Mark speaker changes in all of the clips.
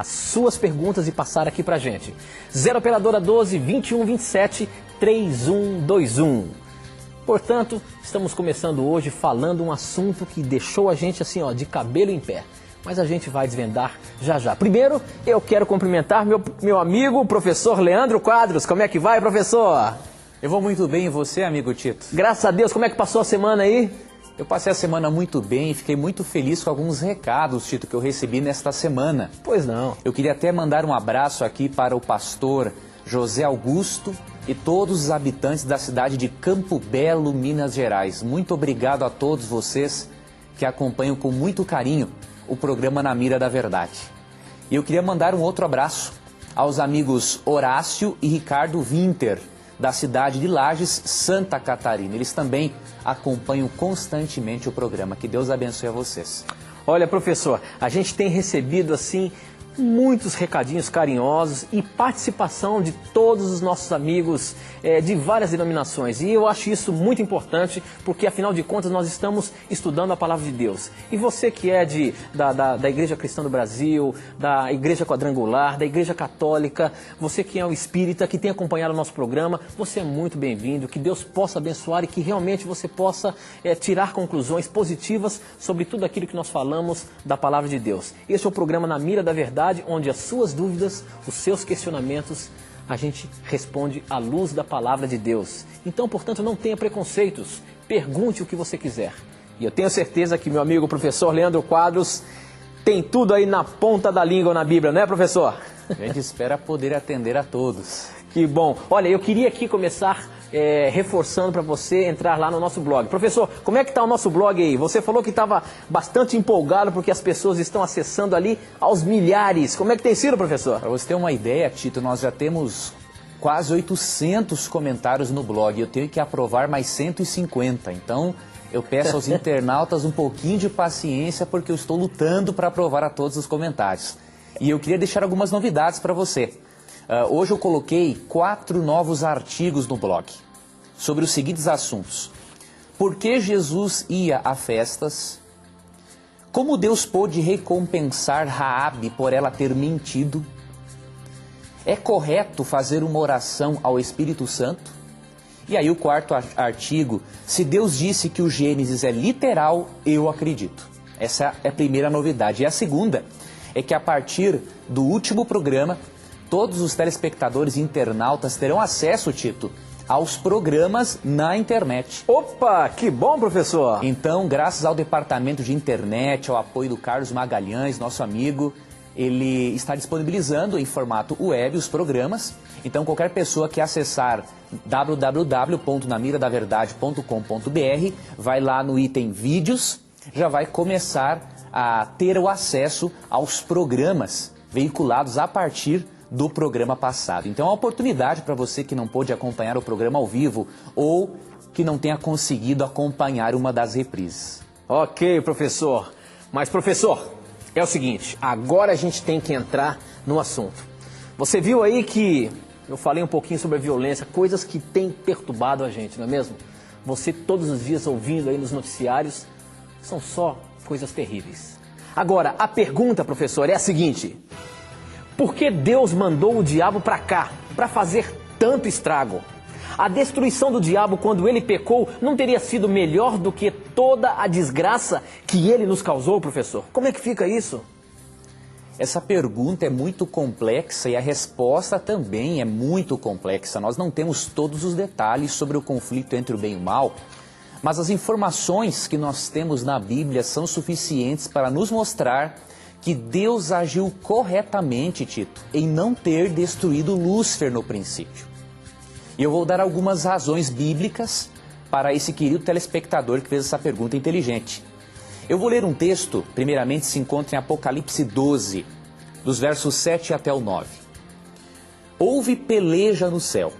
Speaker 1: as suas perguntas e passar aqui pra gente. 0 Operadora 12 21 27 3121. Portanto, estamos começando hoje falando um assunto que deixou a gente assim, ó, de cabelo em pé. Mas a gente vai desvendar já já. Primeiro, eu quero cumprimentar meu amigo, professor Leandro Quadros. Como é que vai, professor?
Speaker 2: Eu vou muito bem, e você, amigo Tito?
Speaker 1: Graças a Deus. Como é que passou a semana aí?
Speaker 2: Eu passei a semana muito bem e fiquei muito feliz com alguns recados, Tito, que eu recebi nesta semana.
Speaker 1: Pois não.
Speaker 2: Eu queria até mandar um abraço aqui para o pastor José Augusto e todos os habitantes da cidade de Campo Belo, Minas Gerais. Muito obrigado a todos vocês que acompanham com muito carinho o programa Na Mira da Verdade. E eu queria mandar um outro abraço aos amigos Horácio e Ricardo Winter, da cidade de Lages, Santa Catarina. Eles também acompanham constantemente o programa. Que Deus abençoe a vocês.
Speaker 1: Olha, professor, a gente tem recebido assim muitos recadinhos carinhosos e participação de todos os nossos amigos de várias denominações. E eu acho isso muito importante, porque afinal de contas nós estamos estudando a Palavra de Deus. E você que é da Igreja Cristã do Brasil, da Igreja Quadrangular, da Igreja Católica, você que é um espírita, que tem acompanhado o nosso programa, você é muito bem-vindo, que Deus possa abençoar e que realmente você possa tirar conclusões positivas sobre tudo aquilo que nós falamos da Palavra de Deus. Este é o programa Na Mira da Verdade, onde as suas dúvidas, os seus questionamentos, a gente responde à luz da Palavra de Deus. Então, portanto, não tenha preconceitos, pergunte o que você quiser. E eu tenho certeza que meu amigo professor Leandro Quadros tem tudo aí na ponta da língua na Bíblia, não é, professor?
Speaker 2: A gente espera poder atender a todos.
Speaker 1: Que bom. Olha, eu queria aqui começar reforçando para você entrar lá no nosso blog. Professor, como é que está o nosso blog aí? Você falou que estava bastante empolgado porque as pessoas estão acessando ali aos milhares. Como é que tem sido, professor?
Speaker 2: Para você ter uma ideia, Tito, nós já temos quase 800 comentários no blog. Eu tenho que aprovar mais 150. Então, eu peço aos internautas um pouquinho de paciência porque eu estou lutando para aprovar a todos os comentários. E eu queria deixar algumas novidades para você. Hoje eu coloquei 4 novos artigos no blog sobre os seguintes assuntos. Por que Jesus ia a festas? Como Deus pôde recompensar Raabe por ela ter mentido? É correto fazer uma oração ao Espírito Santo? E aí o 4º artigo, se Deus disse que o Gênesis é literal, eu acredito. Essa é a primeira novidade. E a segunda é que a partir do último programa, todos os telespectadores e internautas terão acesso, Tito, aos programas na internet.
Speaker 1: Opa, que bom, professor!
Speaker 2: Então, graças ao departamento de internet, ao apoio do Carlos Magalhães, nosso amigo, ele está disponibilizando em formato web os programas. Então, qualquer pessoa que acessar www.namiradaverdade.com.br vai lá no item vídeos, já vai começar a ter o acesso aos programas veiculados a partir do programa passado. Então é uma oportunidade para você que não pôde acompanhar o programa ao vivo ou que não tenha conseguido acompanhar uma das reprises.
Speaker 1: Ok, professor. Mas, professor, é o seguinte, agora a gente tem que entrar no assunto. Você viu aí que eu falei um pouquinho sobre a violência, coisas que têm perturbado a gente, não é mesmo? Você todos os dias ouvindo aí nos noticiários, são só coisas terríveis. Agora, a pergunta, professor, é a seguinte: por que Deus mandou o diabo para cá, para fazer tanto estrago? A destruição do diabo quando ele pecou não teria sido melhor do que toda a desgraça que ele nos causou, professor? Como é que fica isso?
Speaker 2: Essa pergunta é muito complexa e a resposta também é muito complexa. Nós não temos todos os detalhes sobre o conflito entre o bem e o mal, mas as informações que nós temos na Bíblia são suficientes para nos mostrar que Deus agiu corretamente, Tito, em não ter destruído Lúcifer no princípio. E eu vou dar algumas razões bíblicas para esse querido telespectador que fez essa pergunta inteligente. Eu vou ler um texto, primeiramente se encontra em Apocalipse 12, dos versos 7 até o 9. Houve peleja no céu.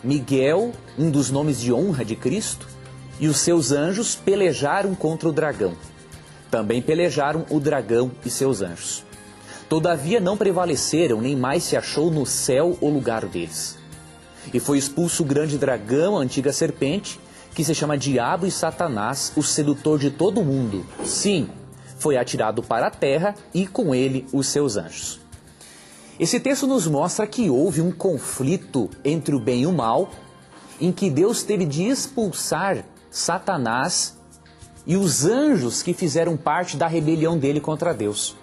Speaker 2: Miguel, um dos nomes de honra de Cristo, e os seus anjos pelejaram contra o dragão. Também pelejaram o dragão e seus anjos. Todavia não prevaleceram, nem mais se achou no céu o lugar deles. E foi expulso o grande dragão, a antiga serpente, que se chama Diabo e Satanás, o sedutor de todo o mundo. Sim, foi atirado para a terra e com ele os seus anjos. Esse texto nos mostra que houve um conflito entre o bem e o mal, em que Deus teve de expulsar Satanás e os anjos que fizeram parte da rebelião dele contra Deus.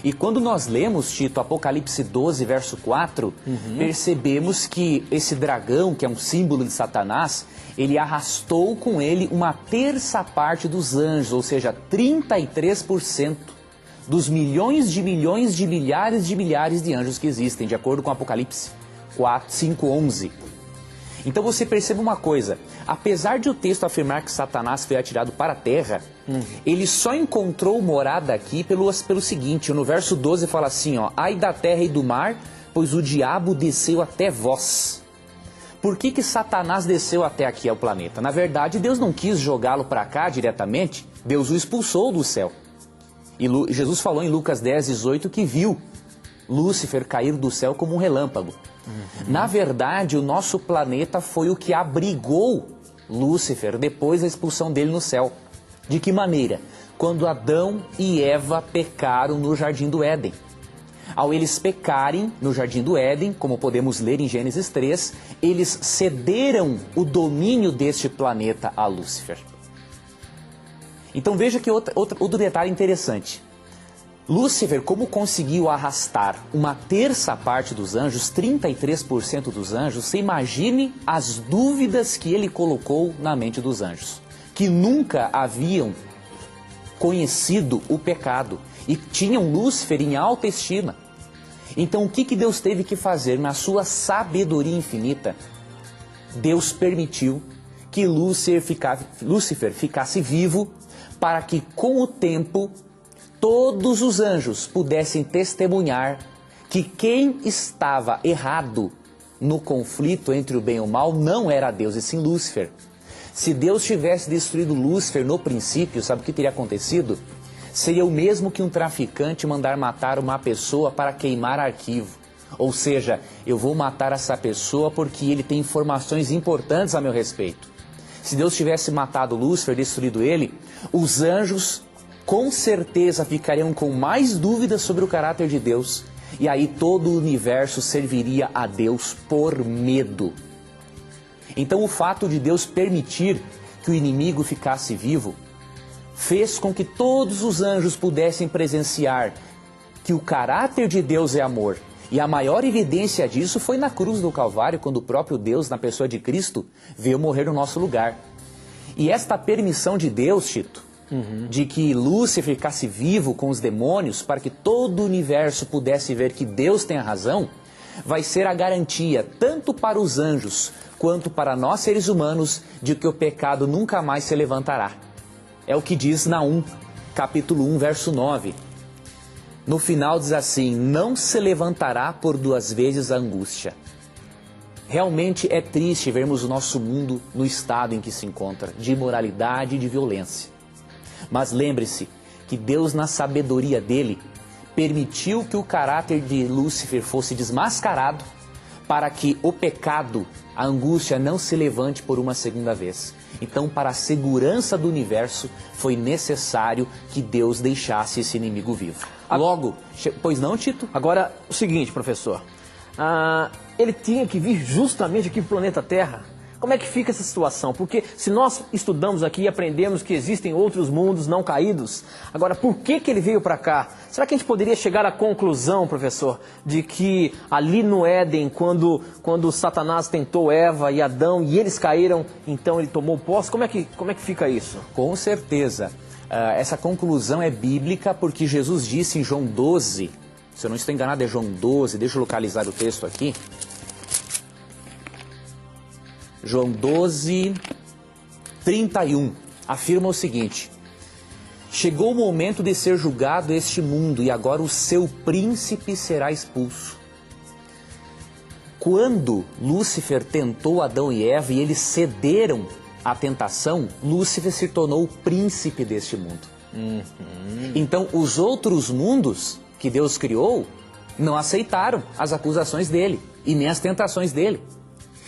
Speaker 2: E quando nós lemos, Tito, Apocalipse 12, verso 4, percebemos que esse dragão, que é um símbolo de Satanás, ele arrastou com ele uma terça parte dos anjos, ou seja, 33% dos milhões de milhares de anjos que existem, de acordo com Apocalipse 5, 11. Então você percebe uma coisa, apesar de o texto afirmar que Satanás foi atirado para a terra, ele só encontrou morada aqui pelo seguinte, no verso 12 fala assim, ó, ai da terra e do mar, pois o diabo desceu até vós. Por que Satanás desceu até aqui ao planeta? Na verdade, Deus não quis jogá-lo para cá diretamente, Deus o expulsou do céu. E Jesus falou em Lucas 10, 18 que viu Lúcifer cair do céu como um relâmpago. Na verdade, o nosso planeta foi o que abrigou Lúcifer depois da expulsão dele no céu. De que maneira? Quando Adão e Eva pecaram no Jardim do Éden. Ao eles pecarem no Jardim do Éden, como podemos ler em Gênesis 3, eles cederam o domínio deste planeta a Lúcifer. Então veja que outro detalhe interessante. Lúcifer, como conseguiu arrastar uma terça parte dos anjos, 33% dos anjos, você imagine as dúvidas que ele colocou na mente dos anjos, que nunca haviam conhecido o pecado e tinham Lúcifer em alta estima. Então o que Deus teve que fazer? Na sua sabedoria infinita, Deus permitiu que Lúcifer ficasse vivo para que com o tempo todos os anjos pudessem testemunhar que quem estava errado no conflito entre o bem e o mal não era Deus, e sim Lúcifer. Se Deus tivesse destruído Lúcifer no princípio, sabe o que teria acontecido? Seria o mesmo que um traficante mandar matar uma pessoa para queimar arquivo. Ou seja, eu vou matar essa pessoa porque ele tem informações importantes a meu respeito. Se Deus tivesse matado Lúcifer, destruído ele, os anjos com certeza ficariam com mais dúvidas sobre o caráter de Deus, e aí todo o universo serviria a Deus por medo. Então o fato de Deus permitir que o inimigo ficasse vivo, fez com que todos os anjos pudessem presenciar que o caráter de Deus é amor. E a maior evidência disso foi na cruz do Calvário, quando o próprio Deus, na pessoa de Cristo, veio morrer no nosso lugar. E esta permissão de Deus, Tito, de que Lúcifer ficasse vivo com os demônios, para que todo o universo pudesse ver que Deus tem a razão, vai ser a garantia, tanto para os anjos, quanto para nós seres humanos, de que o pecado nunca mais se levantará. É o que diz Naum, capítulo 1, verso 9. No final diz assim, não se levantará por 2 vezes a angústia. Realmente é triste vermos o nosso mundo no estado em que se encontra, de imoralidade e de violência. Mas lembre-se que Deus, na sabedoria dele, permitiu que o caráter de Lúcifer fosse desmascarado para que o pecado, a angústia, não se levante por uma segunda vez. Então, para a segurança do universo, foi necessário que Deus deixasse esse inimigo vivo. Logo, pois não, Tito?
Speaker 1: Agora, o seguinte, professor. Ele tinha que vir justamente aqui para o planeta Terra. Como é que fica essa situação? Porque se nós estudamos aqui e aprendemos que existem outros mundos não caídos, agora por que ele veio para cá? Será que a gente poderia chegar à conclusão, professor, de que ali no Éden, quando Satanás tentou Eva e Adão e eles caíram, então ele tomou posse? Como é que fica isso?
Speaker 2: Com certeza. Essa conclusão é bíblica porque Jesus disse em João 12, se eu não estou enganado é João 12, deixa eu localizar o texto aqui. João 12, 31, afirma o seguinte: chegou o momento de ser julgado este mundo e agora o seu príncipe será expulso. Quando Lúcifer tentou Adão e Eva e eles cederam à tentação, Lúcifer se tornou o príncipe deste mundo. Então os outros mundos que Deus criou não aceitaram as acusações dele e nem as tentações dele.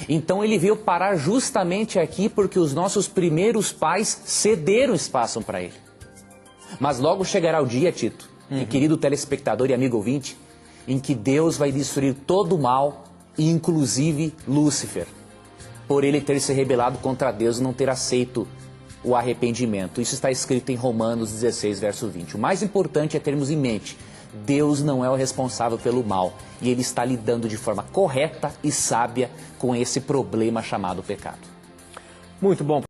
Speaker 2: Então ele veio parar justamente aqui porque os nossos primeiros pais cederam espaço para ele. Mas logo chegará o dia, Tito, e querido telespectador e amigo ouvinte, em que Deus vai destruir todo o mal, inclusive Lúcifer, por ele ter se rebelado contra Deus e não ter aceito o arrependimento. Isso está escrito em Romanos 16, verso 20. O mais importante é termos em mente, Deus não é o responsável pelo mal, e Ele está lidando de forma correta e sábia com esse problema chamado pecado.
Speaker 1: Muito bom.